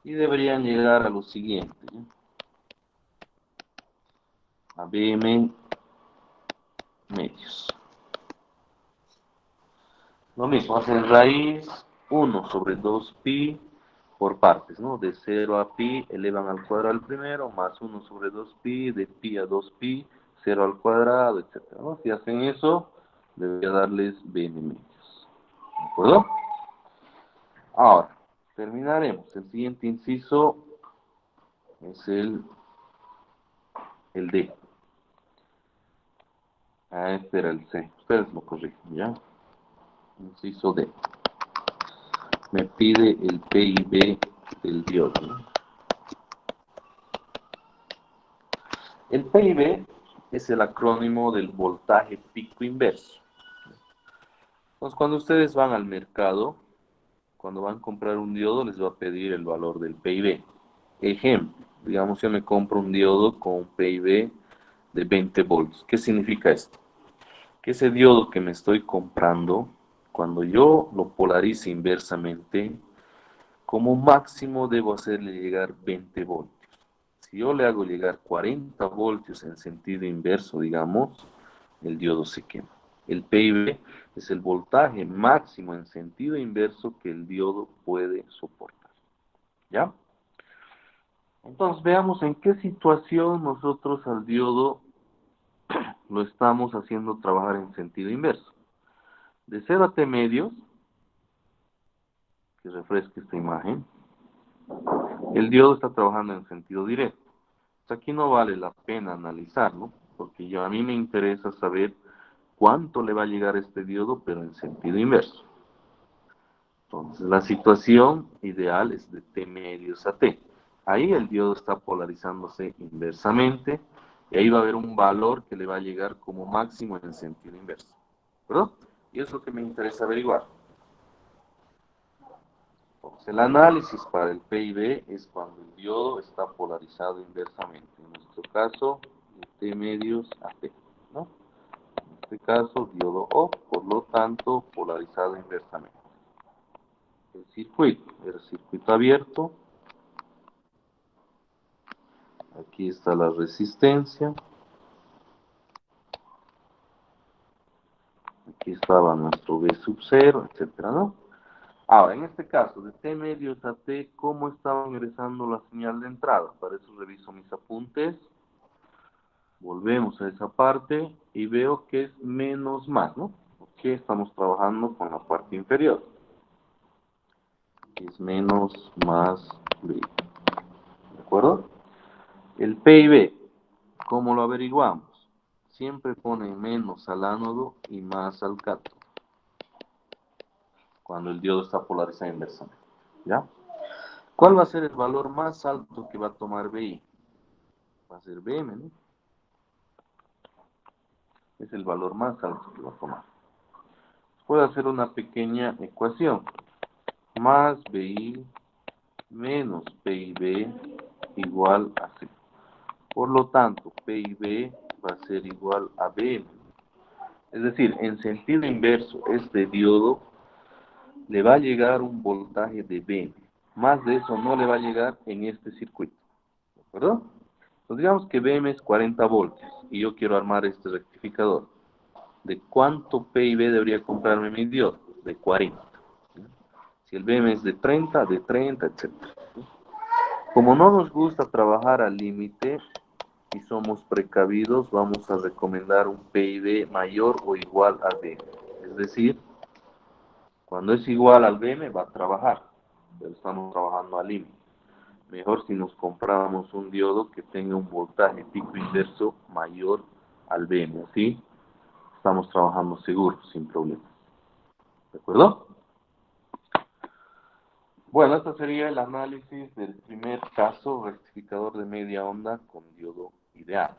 Y deberían llegar a lo siguiente, ¿sí? A BM medios. Lo mismo, hacen raíz 1 sobre 2pi por partes, ¿no? De 0 a pi elevan al cuadrado al primero, más 1 sobre 2pi, de pi a 2pi, 0 al cuadrado, etcétera, ¿no? Si hacen eso, debería darles BM medios. ¿De acuerdo? Ahora, terminaremos. El siguiente inciso es el D. Ah, este era el C. Ustedes lo corrigen, ¿ya? Inciso D. Me pide el PIB del diodo, ¿no? El PIB es el acrónimo del voltaje pico inverso. Entonces, cuando ustedes van al mercado, cuando van a comprar un diodo, les va a pedir el valor del PIB. Ejemplo, digamos, yo me compro un diodo con un PIB de 20 volts. ¿Qué significa esto? Que ese diodo que me estoy comprando, cuando yo lo polarice inversamente, como máximo debo hacerle llegar 20 voltios. Si yo le hago llegar 40 voltios en sentido inverso, digamos, el diodo se quema. El PIB es el voltaje máximo en sentido inverso que el diodo puede soportar. ¿Ya? Entonces veamos en qué situación nosotros al diodo lo estamos haciendo trabajar en sentido inverso. De 0 a T medios, que refresque esta imagen, el diodo está trabajando en sentido directo. Aquí no vale la pena analizarlo, porque a mí me interesa saber cuánto le va a llegar este diodo, pero en sentido inverso. Entonces, la situación ideal es de T medios a T. Ahí el diodo está polarizándose inversamente, y ahí va a haber un valor que le va a llegar como máximo en sentido inverso. ¿Verdad? Y eso es lo que me interesa averiguar. Entonces, el análisis para el PIB es cuando el diodo está polarizado inversamente. En nuestro caso, de T medios a T, ¿no? En este caso, diodo O, por lo tanto, polarizado inversamente. El circuito abierto. Aquí está la resistencia. Aquí estaba nuestro V sub 0, etcétera, ¿no? Ahora, en este caso, de T medios a T, ¿cómo estaba ingresando la señal de entrada? Para eso reviso mis apuntes. Volvemos a esa parte y veo que es menos más, ¿no? Porque estamos trabajando con la parte inferior. Es menos más B. ¿De acuerdo? El PIB, ¿cómo lo averiguamos? Siempre ponen menos al ánodo y más al cátodo, cuando el diodo está polarizado inversamente. ¿Ya? ¿Cuál va a ser el valor más alto que va a tomar BI? Va a ser BM, ¿no? Es el valor más alto que va a tomar. Puedo hacer una pequeña ecuación. Más BI menos PIB igual a C. Por lo tanto, PIB va a ser igual a BM. Es decir, en sentido inverso, este diodo le va a llegar un voltaje de BM. Más de eso no le va a llegar en este circuito. ¿De acuerdo? Pues digamos que BM es 40 voltios y yo quiero armar este rectificador. ¿De cuánto PIB debería comprarme mi diodo? De 40. Si el BM es de 30, etc. Como no nos gusta trabajar al límite y somos precavidos, vamos a recomendar un PIB mayor o igual a BM. Es decir, cuando es igual al BM va a trabajar, pero estamos trabajando al límite. Mejor si nos compramos un diodo que tenga un voltaje pico inverso mayor al BM, ¿sí? Estamos trabajando seguro, sin problemas. ¿De acuerdo? Bueno, este sería el análisis del primer caso, rectificador de media onda con diodo ideal.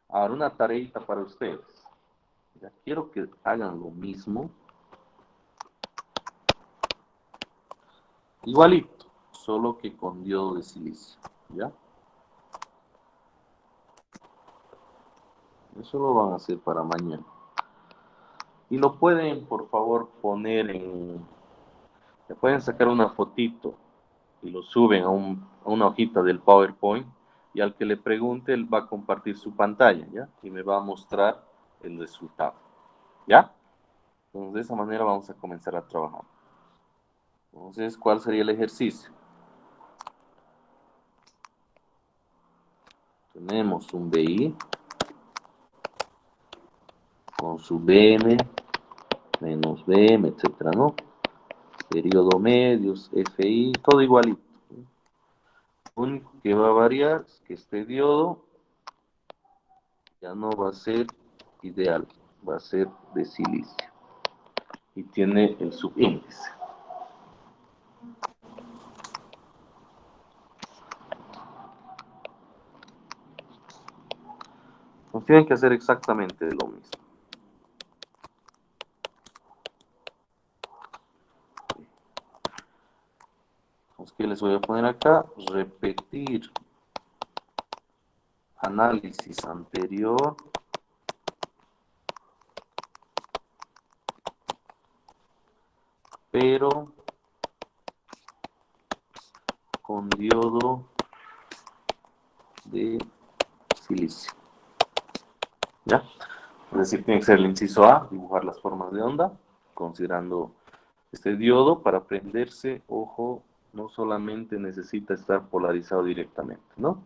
Ahora, una tareita para ustedes. Ya quiero que hagan lo mismo. Igualito, solo que con diodo de silicio. ¿Ya? Eso lo van a hacer para mañana. Y lo pueden, por favor, poner en... Le pueden sacar una fotito y lo suben a una hojita del PowerPoint y al que le pregunte, él va a compartir su pantalla, ¿ya? Y me va a mostrar el resultado, ¿ya? Entonces, de esa manera vamos a comenzar a trabajar. Entonces, ¿cuál sería el ejercicio? Tenemos un BI con su BM, menos BM, etcétera, ¿no? Periodo medios, FI, todo igualito. Lo único que va a variar es que este diodo ya no va a ser ideal, va a ser de silicio. Y tiene el subíndice. Entonces tienen que hacer exactamente lo mismo. Entonces, ¿qué les voy a poner acá? Repetir análisis anterior pero con diodo de silicio. ¿Ya? Es decir, tiene que ser el inciso A, dibujar las formas de onda, considerando este diodo para prenderse, ojo, no solamente necesita estar polarizado directamente, ¿no?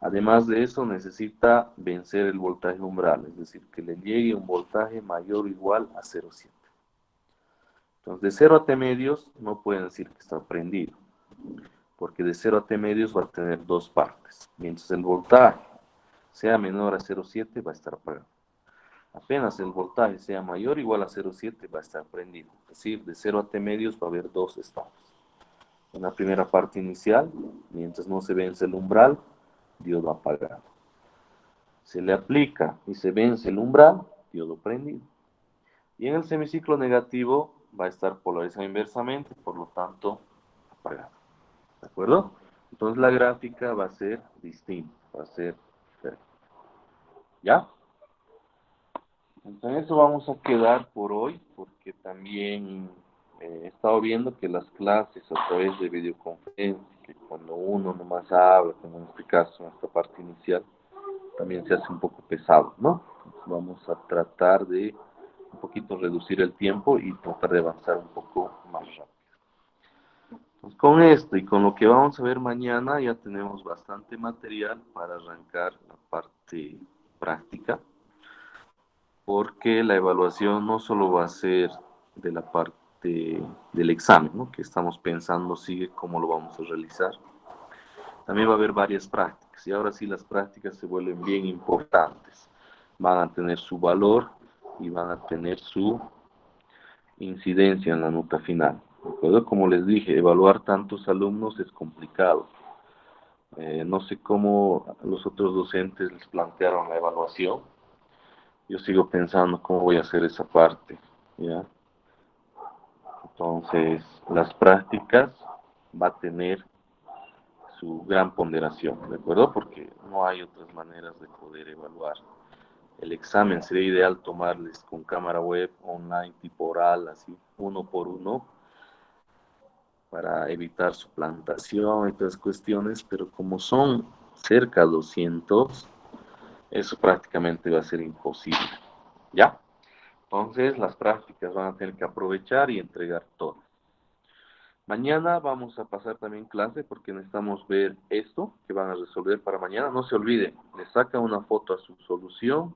Además de eso, necesita vencer el voltaje umbral, es decir, que le llegue un voltaje mayor o igual a 0,7. Entonces, de 0 a T medios no pueden decir que está prendido, porque de 0 a T medios va a tener dos partes. Mientras el voltaje sea menor a 0,7 va a estar apagado. Apenas el voltaje sea mayor o igual a 0,7 va a estar prendido. Es decir, de 0 a T medios va a haber dos estados. En la primera parte inicial, mientras no se vence el umbral, diodo apagado. Se le aplica y se vence el umbral, diodo prendido. Y en el semiciclo negativo va a estar polarizado inversamente, por lo tanto, apagado. ¿De acuerdo? Entonces la gráfica va a ser distinta, va a ser diferente. ¿Ya? Entonces eso vamos a quedar por hoy, porque también he estado viendo que las clases a través de videoconferencia, que cuando uno nomás habla, como en este caso, en esta parte inicial, también se hace un poco pesado, ¿no? Entonces vamos a tratar de un poquito reducir el tiempo y tratar de avanzar un poco más rápido. Entonces, con esto y con lo que vamos a ver mañana ya tenemos bastante material para arrancar la parte práctica, porque la evaluación no solo va a ser de la parte del examen, ¿no? Que estamos pensando sigue cómo lo vamos a realizar. También va a haber varias prácticas y ahora sí las prácticas se vuelven bien importantes. Van a tener su valor y van a tener su incidencia en la nota final. ¿De acuerdo? Como les dije, evaluar tantos alumnos es complicado. No sé cómo los otros docentes les plantearon la evaluación. Yo sigo pensando cómo voy a hacer esa parte, ¿ya? Entonces, las prácticas va a tener su gran ponderación, ¿de acuerdo? Porque no hay otras maneras de poder evaluar. El examen sería ideal tomarles con cámara web, online, tipo oral, así, uno por uno, para evitar suplantación y otras cuestiones, pero como son cerca de 200, eso prácticamente va a ser imposible, ¿ya? Entonces, las prácticas van a tener que aprovechar y entregar todo. Mañana vamos a pasar también clase porque necesitamos ver esto que van a resolver para mañana. No se olviden, le sacan una foto a su solución,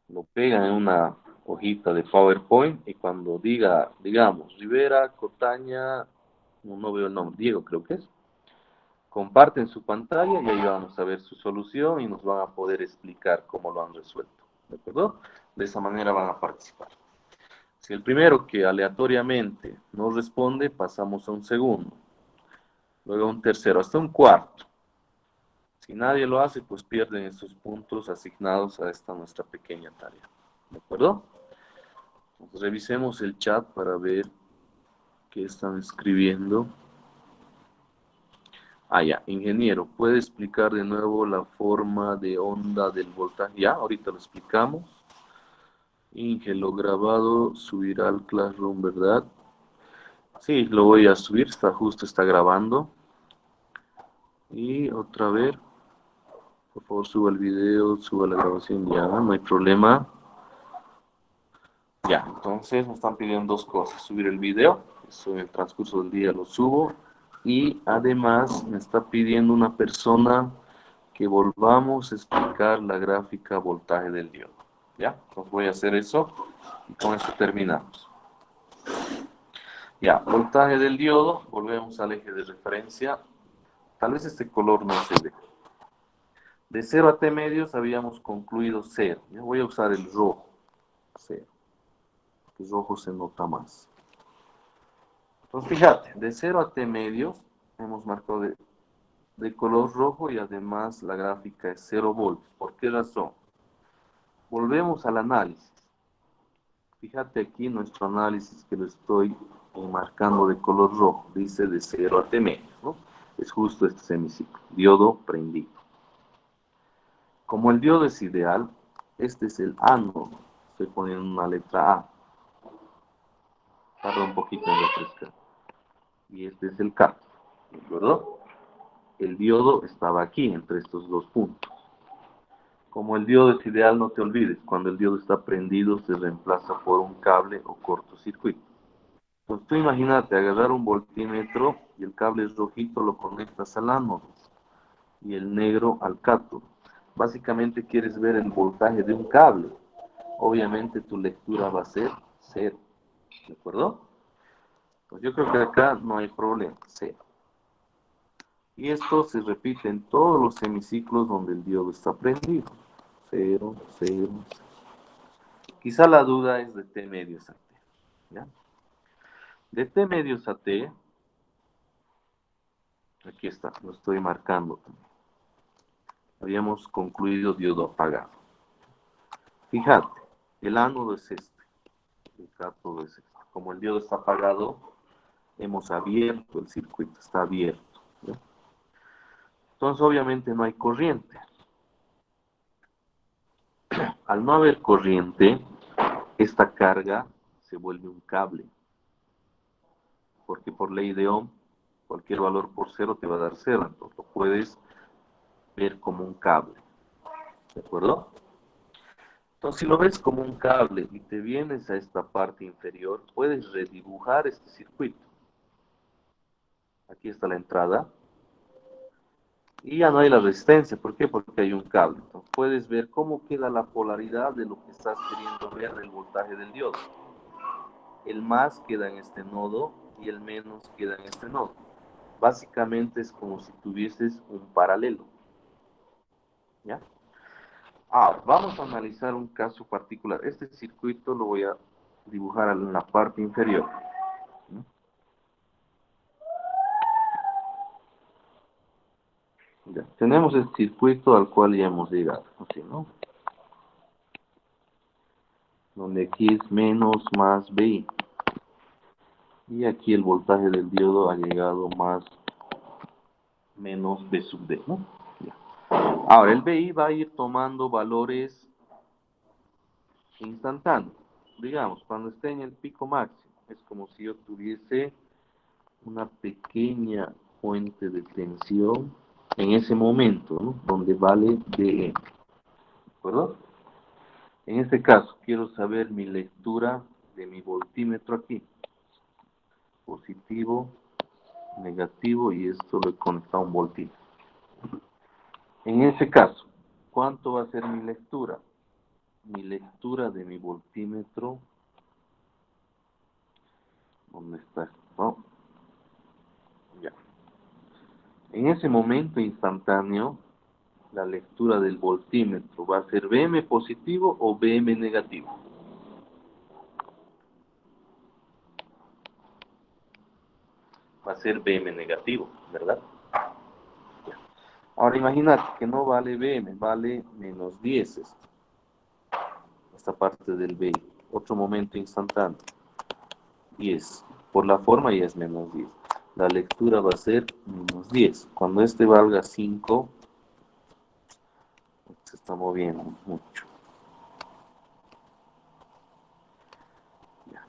lo pegan en una hojita de PowerPoint y cuando diga, digamos, Rivera, Cotaña, no veo el nombre, Diego creo que es, comparten su pantalla y ahí vamos a ver su solución y nos van a poder explicar cómo lo han resuelto. ¿De acuerdo? De esa manera van a participar. Si el primero que aleatoriamente no responde, pasamos a un segundo, luego a un tercero, hasta un cuarto. Si nadie lo hace, pues pierden esos puntos asignados a esta nuestra pequeña tarea. ¿De acuerdo? Entonces, revisemos el chat para ver qué están escribiendo. Ya, ingeniero, ¿puede explicar de nuevo la forma de onda del voltaje? Ya, ahorita lo explicamos. Inge, lo grabado subirá al Classroom, ¿verdad? Sí, lo voy a subir, está grabando. Y otra vez, por favor, suba el video, suba la grabación, ya, no hay problema. Ya, entonces me están pidiendo dos cosas, subir el video, eso en el transcurso del día lo subo, y además me está pidiendo una persona que volvamos a explicar la gráfica voltaje del diodo. ¿Ya? Entonces voy a hacer eso y con eso terminamos. Ya, voltaje del diodo, volvemos al eje de referencia. Tal vez este color no se ve. De 0 a T medios habíamos concluido 0. Yo voy a usar el rojo, 0. El rojo se nota más. Entonces fíjate, de 0 a T medios hemos marcado de color rojo y además la gráfica es 0 voltios. ¿Por qué razón? Volvemos al análisis. Fíjate aquí nuestro análisis que lo estoy marcando de color rojo. Dice de 0 a T medio, ¿no? Es justo este semiciclo. Diodo prendido. Como el diodo es ideal, este es el ánodo. Estoy poniendo una letra A. Tarda un poquito en refrescar. Y este es el cátodo. ¿De acuerdo? El diodo estaba aquí, entre estos dos puntos. Como el diodo es ideal, no te olvides, cuando el diodo está prendido se reemplaza por un cable o cortocircuito. Entonces tú imagínate agarrar un voltímetro y el cable rojito lo conectas al ánodo y el negro al cátodo. Básicamente quieres ver el voltaje de un cable. Obviamente tu lectura va a ser 0. ¿De acuerdo? Pues yo creo que acá no hay problema, 0. Y esto se repite en todos los semiciclos donde el diodo está prendido. 0, 0. Quizá la duda es de T medios a T. ¿Ya? De T medios a T, aquí está, lo estoy marcando también. Habíamos concluido diodo apagado. Fíjate, el ánodo es este, el cátodo es este. Como el diodo está apagado, hemos abierto el circuito, está abierto. ¿Ya? Entonces, obviamente no hay corriente. Al no haber corriente, esta carga se vuelve un cable. Porque por ley de Ohm, cualquier valor por 0 te va a dar 0. Entonces lo puedes ver como un cable. ¿De acuerdo? Entonces, si lo ves como un cable y te vienes a esta parte inferior, puedes redibujar este circuito. Aquí está la entrada. Y ya no hay la resistencia. ¿Por qué? Porque hay un cable. Entonces, puedes ver cómo queda la polaridad de lo que estás queriendo ver del voltaje del diodo. El más queda en este nodo y el menos queda en este nodo. Básicamente es como si tuvieses un paralelo. ¿Ya? Vamos a analizar un caso particular. Este circuito lo voy a dibujar en la parte inferior. Ya. Tenemos el circuito al cual ya hemos llegado, así, ¿no? Donde aquí es menos más BI. Y aquí el voltaje del diodo ha llegado más menos B sub D, ¿no? Ya. Ahora, el BI va a ir tomando valores instantáneos. Digamos, cuando esté en el pico máximo, es como si yo tuviese una pequeña fuente de tensión en ese momento, ¿no? Donde vale DM. ¿De acuerdo? En este caso, quiero saber mi lectura de mi voltímetro aquí. Positivo, negativo, y esto lo he conectado a un voltímetro. En ese caso, ¿cuánto va a ser mi lectura? Mi lectura de mi voltímetro. ¿Dónde está? Oh, ya. En ese momento instantáneo, la lectura del voltímetro va a ser BM positivo o BM negativo. Va a ser BM negativo, ¿verdad? Ahora imagínate que no vale BM, vale menos 10 esto. Esta parte del BI. Otro momento instantáneo. 10. Por la forma ya es menos 10. la lectura va a ser -10. Cuando este valga 5, se está moviendo mucho.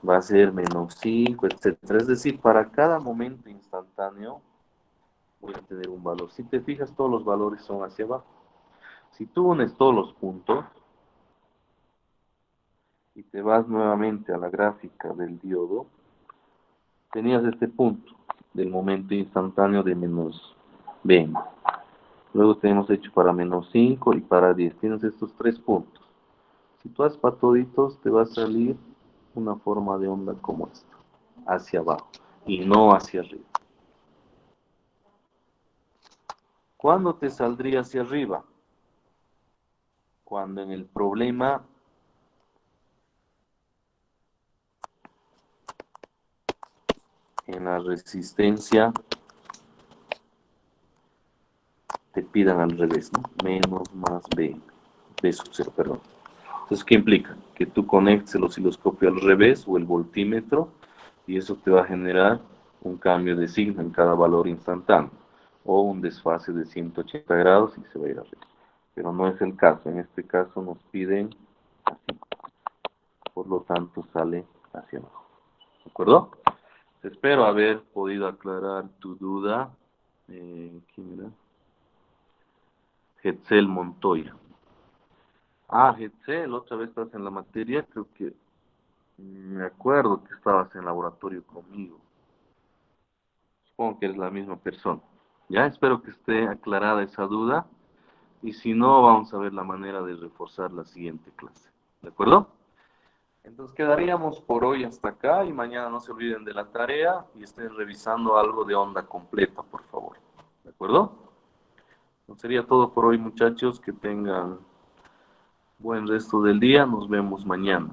Va a ser -5, etcétera. Es decir, para cada momento instantáneo voy a tener un valor. Si te fijas, todos los valores son hacia abajo. Si tú unes todos los puntos y te vas nuevamente a la gráfica del diodo, tenías este punto del momento instantáneo de -20. Luego tenemos hecho para -5 y para 10. Tienes estos tres puntos. Si tú haces para toditos, te va a salir una forma de onda como esta, hacia abajo y no hacia arriba. ¿Cuándo te saldría hacia arriba? Cuando en el problema en la resistencia te pidan al revés, ¿no? Menos más B, B sub 0, perdón. Entonces, ¿qué implica? Que tú conectes el osciloscopio al revés o el voltímetro y eso te va a generar un cambio de signo en cada valor instantáneo o un desfase de 180 grados y se va a ir arriba. Pero no es el caso, en este caso nos piden así, por lo tanto sale hacia abajo. ¿De acuerdo? Espero haber podido aclarar tu duda. ¿Quién era? Hetzel Montoya. Ah, Hetzel, otra vez estás en la materia, creo que me acuerdo que estabas en laboratorio conmigo. Supongo que eres la misma persona. Ya espero que esté aclarada esa duda y si no, vamos a ver la manera de reforzar la siguiente clase. ¿De acuerdo? Entonces quedaríamos por hoy hasta acá y mañana no se olviden de la tarea y estén revisando algo de onda completa, por favor. ¿De acuerdo? Eso sería todo por hoy, muchachos. Que tengan buen resto del día. Nos vemos mañana.